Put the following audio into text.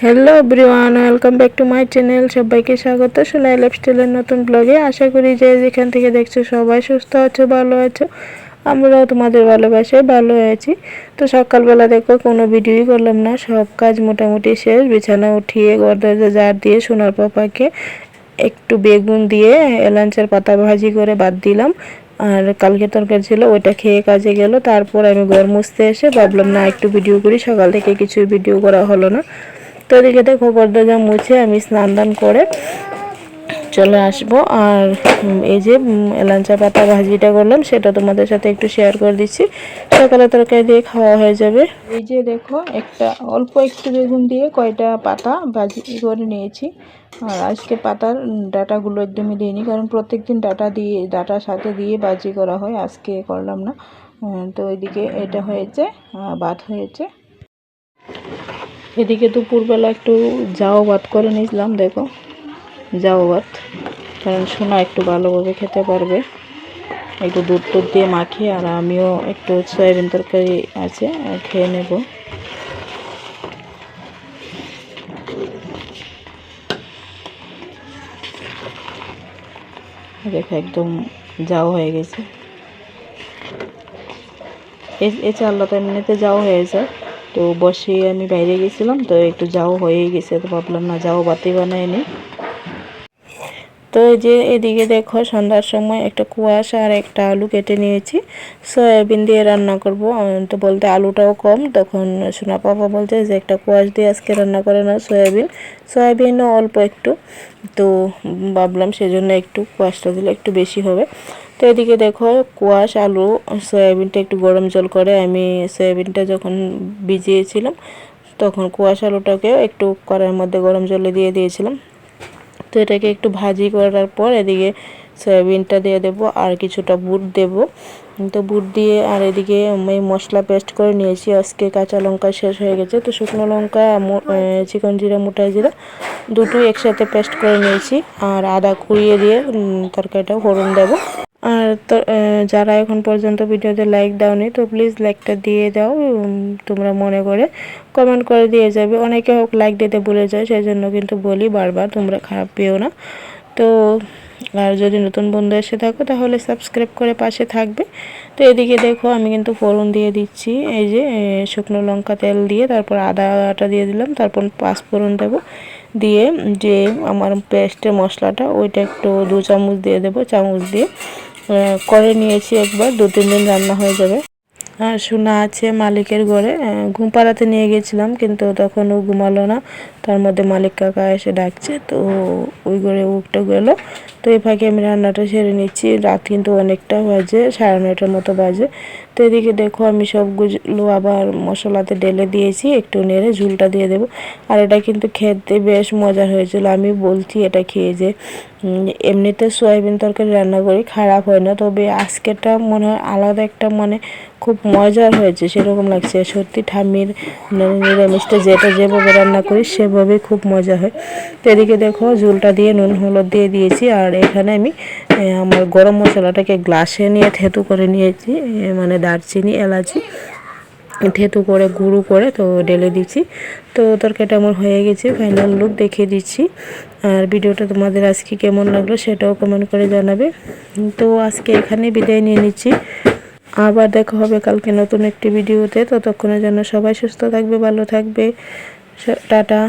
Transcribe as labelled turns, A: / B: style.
A: Hello everyone, welcome back to my channel. সবাইকে স্বাগত সোনাই লাইফস্টাইলের নতুন ব্লগে। আশা করি যে যেখান থেকে দেখছো সবাই সুস্থ আছো, ভালো আছো। আমরাও তোমাদের ভালোবাসায় ভালো আছি। তো সকালবেলা দেখো কোনো ভিডিওই করলাম না, সব কাজ মোটামুটি শেষ। বিছানা উঠিয়ে ঘর দরজা ঝাড় দিয়ে সোনার পাপাকে একটু বেগুন দিয়ে এলাঞ্চের পাতা ভাজি করে বাদ দিলাম। আর কালকে তরকারি ছিল, ওইটা খেয়ে কাজে গেল। তারপর আমি ঘর মুছতে এসে ভাবলাম না একটু ভিডিও করি, সকাল থেকে কিছুই ভিডিও করা হলো না। তো এদিকে দেখো পর্দা মুছে আমি স্নান দান করে চলে আসবো। আর এই যে এলাঞ্চা পাতা ভাজিটা করলাম, সেটা তোমাদের সাথে একটু শেয়ার করে দিচ্ছি। সকালে তরকারি দিয়ে খাওয়া হয়ে যাবে। এই যে দেখো একটা অল্প একটু বেগুন দিয়ে কয়টা পাতা ভাজি করে নিয়েছি। আর আজকে পাতার ডাটাগুলো একদমই দিইনি, কারণ প্রত্যেকদিন ডাটার সাথে দিয়ে ভাজি করা হয়, আজকে করলাম না। তো এদিকে এটা হয়েছে, ভাত হয়েছে। এদিকে দুপুরবেলা একটু জাউ ভাত করে নিয়েছিলাম। দেখো জাউ ভাত, কারণ সোনা একটু ভালোভাবে খেতে পারবে, একটু দুধ টুধ দিয়ে মাখিয়ে। আর আমিও একটু সয়াবিন তরকারি আছে খেয়ে নেব। দেখো একদম জাউ হয়ে গেছে। এই চালটা তো এমনিতে জাউ হয়ে যায়। তো বসে আমি বাইরে গেছিলাম, তো একটু জাউ হয়েই গেছে, তো ভাবলাম না জাউ বাতি বানাই নি। তো এই যে এদিকে দেখো সন্ধ্যার সময় একটা কুয়াশা আর একটা আলু কেটে নিয়েছি, সয়াবিন দিয়ে রান্না করব। তো বলতে আলুটাও কম, তখন সোনা পাপা বলছে যে একটা কুয়াশ দিয়ে আজকে রান্না করে না সয়াবিনও অল্প একটু। তো ভাবলাম সেজন্য একটু কুয়াশটা দিলে একটু বেশি হবে। তো এদিকে দেখো কুয়াশ আলু সয়াবিনটা একটু গরম জল করে আমি সয়াবিনটা যখন ভিজিয়েছিলাম, তখন কুয়াশ আলুটাকে একটু কড়াইয়ের মধ্যে গরম জলে দিয়ে দিয়েছিলাম। তো এটাকে একটু ভাজি করার পর এদিকে সয়াবিনটা দিয়ে দেব আর কিছুটা বুট দেব। তো বুট দিয়ে আর এদিকে আমি মশলা পেস্ট করে নিয়েছি। আজকে কাঁচা লঙ্কা শেষ হয়ে গেছে, তো শুকনো লঙ্কা চিকন জিরা মোটা জিরা দুটোই একসাথে পেস্ট করে নিয়েছি। আর আদা কুড়িয়ে দিয়ে তরকারিটাও ফোড়ন দেব। আর তো যারা এখন পর্যন্ত ভিডিওতে লাইক দাওনি, তো প্লিজ লাইকটা দিয়ে দাও। তোমরা মনে করে কমেন্ট করে দিয়ে যাবে। অনেকে হোক লাইক দিতে ভুলে যায়, সেই জন্য কিন্তু বলি বারবার, তোমরা খারাপ পেও না। তো আর যদি নতুন বন্ধু এসে থাকো তাহলে সাবস্ক্রাইব করে পাশে থাকবে। তো এদিকে দেখো আমি কিন্তু ফোড়ন দিয়ে দিচ্ছি। এই যে শুকনো লঙ্কা তেল দিয়ে তারপর আদাটা দিয়ে দিলাম, তারপর পাঁচফোড়ন দেব। দিয়ে যে আমার পেস্টের মশলাটা ওইটা একটু 2 চামচ দিয়ে দেবো। চামচ দিয়ে করে নিয়েছি একবার, 2-3 দিন রান্না হয়ে যাবে। আর সোনা আছে মালিকের ঘরে, ঘুম পাড়াতে নিয়ে গেছিলাম, কিন্তু তখন ও ঘুমালো না। তার মধ্যে মালিক কাকা এসে ডাকছে, তো ওই ঘরে উঠতে গেল। তো এই ফাঁকে আমি রান্নাটা সেরে নিচ্ছি। রাত কিন্তু অনেকটা বাজে, 9:30 মতো বাজে। তো এদিকে দেখো আমি সবগুলো আবার মশলাতে ঢেলে দিয়েছি, একটু নেড়ে ঝুলটা দিয়ে দেবো। আর এটা কিন্তু খেতে বেশ মজার হয়েছিল। আমি বলছি এটা খেয়ে যে এমনিতে সয়াবিন তরকারি রান্না করি খারাপ হয় না, তবে আজকেরটা মনে হয় আলাদা একটা, মানে খুব মজার হয়েছে সেরকম লাগছে। সত্যি ঠাম্মির নিরামিষটা যেভাবে রান্না করি সেভাবেই খুব মজা হয়। তো এদিকে দেখো ঝোলটা দিয়ে নুন হলুদ দিয়ে দিয়েছি। আর এখানে আমি আমার গরম মশলাটাকে গ্লাসে নিয়ে থেতু করে নিয়েছি, মানে দারচিনি এলাচি থেতু করে গুঁড়ো করে তো ঢেলে দিচ্ছি। তো তরকারিটা আমার হয়ে গেছে, ফাইনাল লুক দেখিয়ে দিচ্ছি। আর ভিডিওটা তোমাদের আজকে কেমন লাগলো সেটাও কমেন্ট করে জানাবে। তো আজকে এখানে বিদায় নিয়ে নিচ্ছি, আবার দেখা হবে কালকে নতুন একটি ভিডিওতে। ততক্ষণের জন্য সবাই সুস্থ থাকবে, ভালো থাকবে। টাটা।